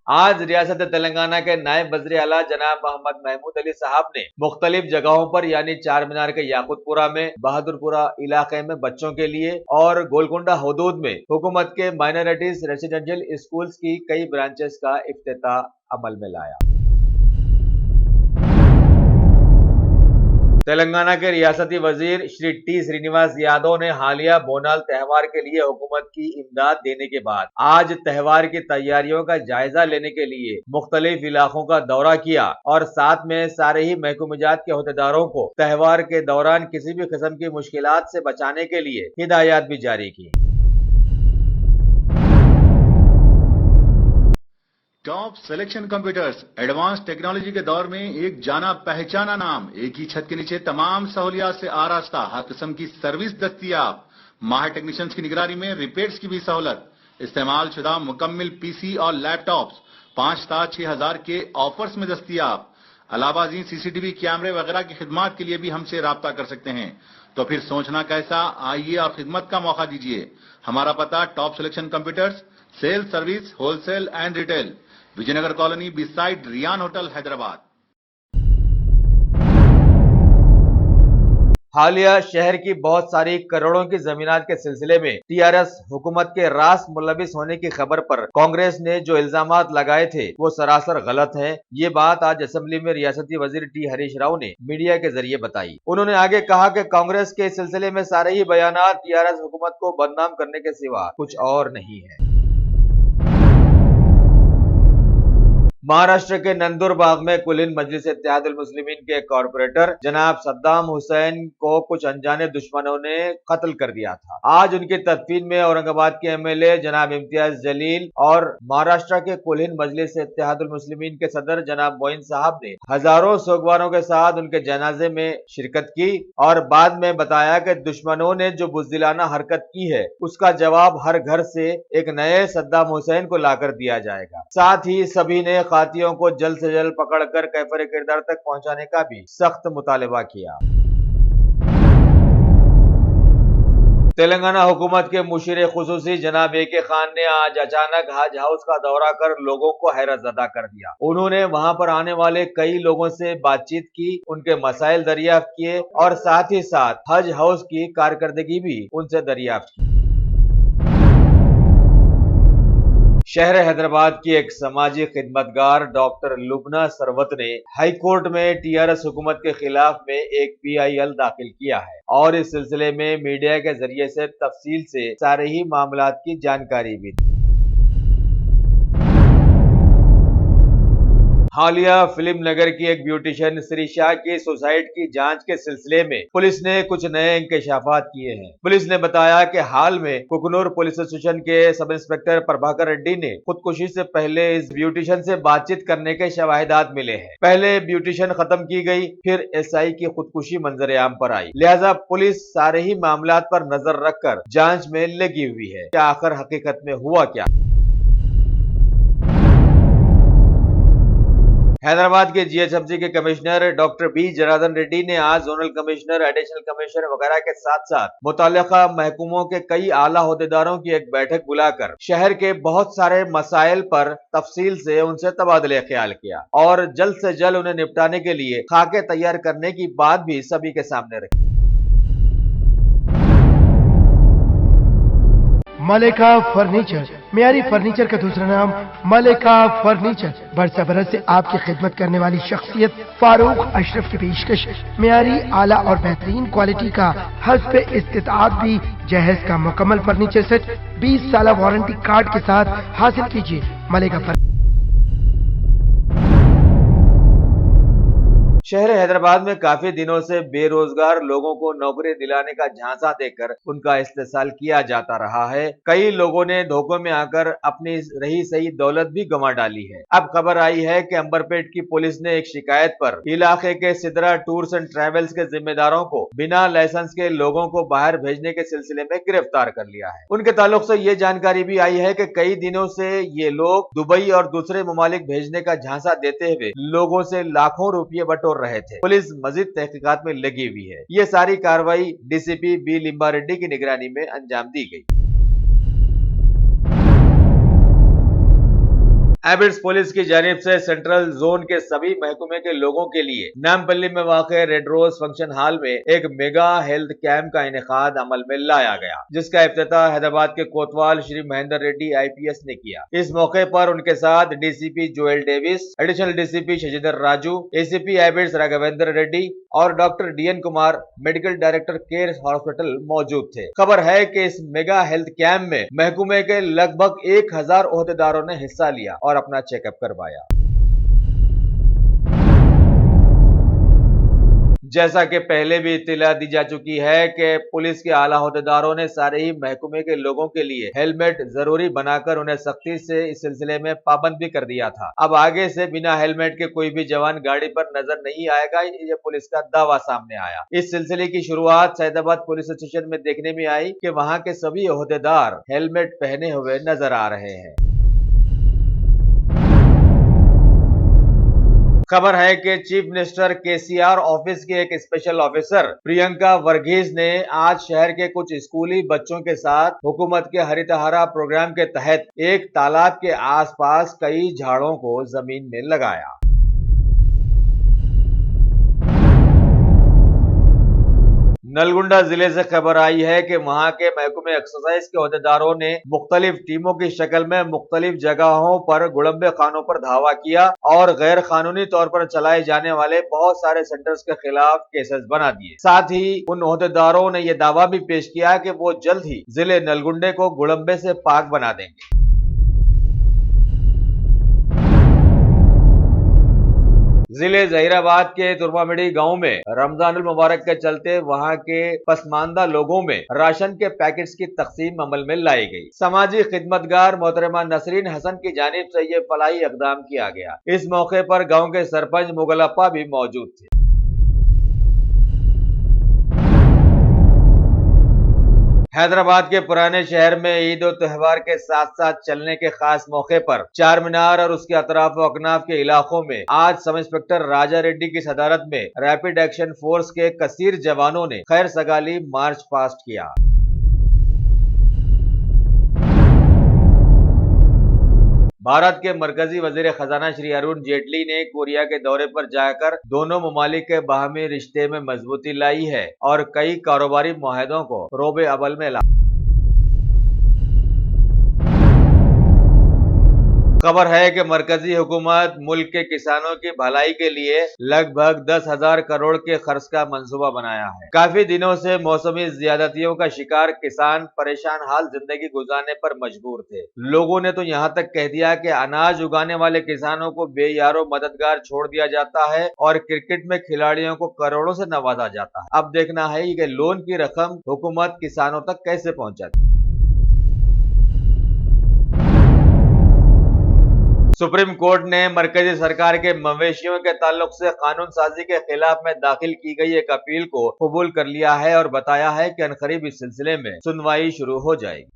आज रियासत तेलंगाना के नायब वज़ीर आला जनाब मोहम्मद महमूद अली साहब ने मुख्तलिफ जगहों पर यानी चार मीनार के याकूतपुरा में, बहादुरपुरा इलाके में बच्चों के लिए और गोलकुंडा हदूद में हुकूमत के माइनॉरिटीज रेसिडेंशियल स्कूल्स की कई ब्रांचेस का इफ्तिताह अमल में लाया। तेलंगाना के रियासती वजीर श्री टी श्रीनिवास यादव ने हालिया बोनाल त्योहार के लिए हुकूमत की इमदाद देने के बाद आज त्योहार की तैयारियों का जायजा लेने के लिए मुख्तलिफ इलाकों का दौरा किया और साथ में सारे ही महकूमियात के अहदेदारों को त्योहार के दौरान किसी भी किस्म की मुश्किलात से बचाने के लिए हिदायत भी जारी की। Top selection computers advance technology के दौर में एक जाना पहचाना नाम, एक ही छत के नीचे तमाम सहूलियात से आरास्ता, हर किस्म की सर्विस दस्तियाब, माहिर टेक्नीशियंस की निगरानी में रिपेयर्स की भी सहूलत, इस्तेमाल शुदा मुकम्मल पीसी और लैपटॉप्स 5 स्टार 6000 के ऑफर्स में दस्तियाब। अलावा सीसीटीवी कैमरे वगैरह की खिदमत के लिए भी हमसे राब्ता कर सकते हैं। तो फिर सोचना कैसा, आइए और खिदमत का मौका दीजिए। हमारा पता top selection computers, sale service, wholesale and retail, Vijayanagar colony beside Riyan hotel, Hyderabad. हालिया शहर की बहुत सारी करोड़ों की जमीनात के सिलसिले में टीआरएस हुकूमत के रास मुलविस होने की खबर पर कांग्रेस ने जो इल्जामात लगाए थे वो सरासर गलत है। ये बात आज असेंबली में रियासती वजीर टी हरीश राव ने मीडिया के जरिए बताई। उन्होंने आगे कहा कि कांग्रेस के सिलसिले में सारे ही बयानात टीआरएस हुकूमत को बदनाम करने के सिवा कुछ और नहीं है। महाराष्ट्र के नंदुरबाग में कुल हिंद मजलिस इत्तेहादुल मुस्लिमीन के कॉर्पोरेटर जनाब सद्दाम हुसैन को कुछ अनजाने दुश्मनों ने कत्ल कर दिया था। आज उनकी तदफीन में औरंगाबाद के एमएलए जनाब इम्तियाज जलील और महाराष्ट्र के कुल हिंद मजलिस इत्तेहादुल मुस्लिमीन के सदर जनाब मोइन साहब ने हजारों सोगवारों के साथ उनके जनाजे में शिरकत की और बाद में बताया कि दुश्मनों ने जो बुज़दिलाना हरकत की है उसका जवाब हर घर से एक नए सद्दाम हुसैन को लाकर दिया जाएगा। साथ ही सभी ने खातियों को जल्द से जल्द पकड़कर कैफरे किरदार तक पहुंचाने का भी सख्त मुतालिबा किया। तेलंगाना हुकूमत के मुशीर खुसूसी जनाब ए के खान ने आज अचानक हज हाउस का दौरा कर लोगों को हैरतज़दा कर दिया। उन्होंने वहां पर आने वाले कई लोगों से बातचीत की, उनके मसाइल दरियाफ्त किए और साथ ही साथ हज हाउस की कारकर्दगी भी उनसे दरियाफ्त की। शहर हैदराबाद की एक समाजी खिदमतगार डॉक्टर लुबना सरवत ने हाई कोर्ट में टीआरएस हुकूमत के खिलाफ में एक पीआईएल दाखिल किया है और इस सिलसिले में मीडिया के जरिए से तफसील से सारे ही मामलात की जानकारी भी दी। हालिया फिल्म नगर की एक ब्यूटिशियन श्रीशा की सुसाइड की जांच के सिलसिले में पुलिस ने कुछ नए इंकशाफात किए हैं। पुलिस ने बताया कि हाल में कुकनूर पुलिस स्टेशन के सब इंस्पेक्टर प्रभाकर रेड्डी ने खुदकुशी से पहले इस ब्यूटिशियन से बातचीत करने के शवाहिदात मिले हैं। पहले ब्यूटिशियन खत्म की गई, फिर एसआई की खुदकुशी मंजरेआम पर आई। लिहाजा पुलिस सारे ही मामलात पर नजर रखकर जांच में लगी हुई है कि आखिर हकीकत में हुआ क्या। हैदराबाद के जीएचएमसी के commissioner doctor B Janardhan Reddy ने आज जोनल कमिश्नर, एडिशनल कमिश्नर वगैरह के साथ साथ मुतल्लिका महकूमों के कई आला ओहदेदारों की एक बैठक बुलाकर शहर के बहुत सारे मसाइल पर तफसील से उनसे तबादले ख्याल किया और जल्द से जल्द उन्हें निपटाने के लिए खाके तैयार करने की बात भी सभी के सामने रखी। मलेका फर्नीचर, मियारी फर्नीचर का दूसरा नाम मलेका फर्नीचर, बरसा बरस से आपकी खिदमत करने वाली शख्सियत फारूक अशरफ की पेशकश मियारी, आला और बेहतरीन क्वालिटी का हस्ब इस्तिताअत भी जहेज का मुकम्मल फर्नीचर सेट 20 साल वारंटी कार्ड के साथ हासिल कीजिए। मलेका शहर हैदराबाद में काफी दिनों से बेरोजगार लोगों को नौकरी दिलाने का झांसा देकर उनका इस्तेसाल किया जाता रहा है। कई लोगों ने धोखों में आकर अपनी रही सही दौलत भी गंवा डाली है। अब खबर आई है कि अंबरपेट की पुलिस ने एक शिकायत पर इलाके के सिद्रा टूर्स एंड ट्रेवल्स के जिम्मेदारों को बिना लाइसेंस के लोगों को बाहर भेजने के सिलसिले में गिरफ्तार कर लिया है। उनके ताल्लुक से ये जानकारी भी आई है कि कई दिनों से ये लोग दुबई और दूसरे ममालिक भेजने का झांसा देते हुए लोगों से लाखों रुपये बटोर रहे थे। पुलिस मजीद तहकीकात में लगी हुई है। ये सारी कार्रवाई डीसीपी बी लिम्बा रेड्डी की निगरानी में अंजाम दी गई। एबिड्स पुलिस की जानिब से सेंट्रल जोन के सभी महकमे के लोगों के लिए नामपल्ली में वाक़ रेड रोज फंक्शन हॉल में एक मेगा हेल्थ कैंप का इनेकाद अमल में लाया गया, जिसका इफ्तिताह हैदराबाद के कोतवाल श्री महेंद्र रेड्डी IPS ने किया। इस मौके पर उनके साथ DCP Joel Davis, additional DCP Shashidhar Raju, ACP Abids Raghavendra Reddy और doctor DN Kumar, medical director Care hospital मौजूद थे। खबर है कि इस मेगा हेल्थ कैंप में महकमे के लगभग 1000 ओहदेदारों ने हिस्सा लिया और अपना चेकअप करवाया। जैसा कि पहले भी इत्तिला दी जा चुकी है कि पुलिस के आला ओहदेदारों ने सारे ही महकमे के लोगों के लिए हेलमेट जरूरी बनाकर उन्हें सख्ती से इस सिलसिले में पाबंद भी कर दिया था। अब आगे से बिना हेलमेट के कोई भी जवान गाड़ी पर नजर नहीं आएगा, ये पुलिस का दावा सामने आया। इस सिलसिले की शुरुआत सैदाबाद पुलिस स्टेशन में देखने में आई कि वहां के सभी ओहदेदार हेलमेट पहने हुए नजर आ रहे हैं। खबर है कि चीफ मिनिस्टर KCR ऑफिस के एक स्पेशल ऑफिसर प्रियंका वर्गीस ने आज शहर के कुछ स्कूली बच्चों के साथ हुकूमत के हरितहारा प्रोग्राम के तहत एक तालाब के आसपास कई झाड़ों को जमीन में लगाया। नलगुंडा जिले से खबर आई है कि वहां के महकमे एक्सरसाइज के ओहदेदारों ने मुख्तलिफ टीमों की शक्ल में मुख्तलिफ जगहों पर गुड़म्बे खानों पर धावा किया और गैर कानूनी तौर पर चलाए जाने वाले बहुत सारे सेंटर्स के खिलाफ केसेस बना दिए। साथ ही उन ओहदेदारों ने यह दावा भी पेश किया कि वो जल्द ही जिले नलगुंडे को गुड़म्बे से पाक बना देंगे। जिले जहीराबाद के तुर्मामिडी गांव में रमजानुल मुबारक के चलते वहां के पसमानदा लोगों में राशन के पैकेट्स की तकसीम अमल में लाई गई। समाजी खिदमतगार मोहतरमा नसरीन हसन की जानिब से ये फलाही इकदाम किया गया। इस मौके पर गांव के सरपंच मुगलप्पा भी मौजूद थे। हैदराबाद के पुराने शहर में ईद और त्योहार के साथ साथ चलने के खास मौके पर चार मीनार और उसके अतराफ व अकनाफ के इलाकों में आज सब इंस्पेक्टर राजा रेड्डी की सदारत में रैपिड एक्शन फोर्स के कसीर जवानों ने खैर सगाली मार्च पास्ट किया। भारत के मरकजी वजीर खजाना श्री अरुण जेटली ने कोरिया के दौरे पर जाकर दोनों ममालिक के बाहमी रिश्ते में मजबूती लाई है और कई कारोबारी मुआहदों को रोबे अमल में ला। खबर है कि मरकजी हुकूमत मुल्क के किसानों की भलाई के लिए लगभग 10,000 करोड़ के खर्च का मंसूबा बनाया है। काफी दिनों से मौसमी ज्यादतियों का शिकार किसान परेशान हाल जिंदगी गुजारने पर मजबूर थे। लोगों ने तो यहाँ तक कह दिया कि अनाज उगाने वाले किसानों को बेयारो मददगार छोड़ दिया जाता है और क्रिकेट में खिलाड़ियों को करोड़ों से नवाजा जाता है। अब देखना है कि लोन की रकम हुकूमत किसानों तक कैसे पहुंचाती। सुप्रीम कोर्ट ने मरकजी सरकार के मवेशियों के ताल्लुक से कानून साजी के खिलाफ में दाखिल की गई एक अपील को कबूल कर लिया है और बताया है कि अनकरीब इस सिलसिले में सुनवाई शुरू हो जाएगी।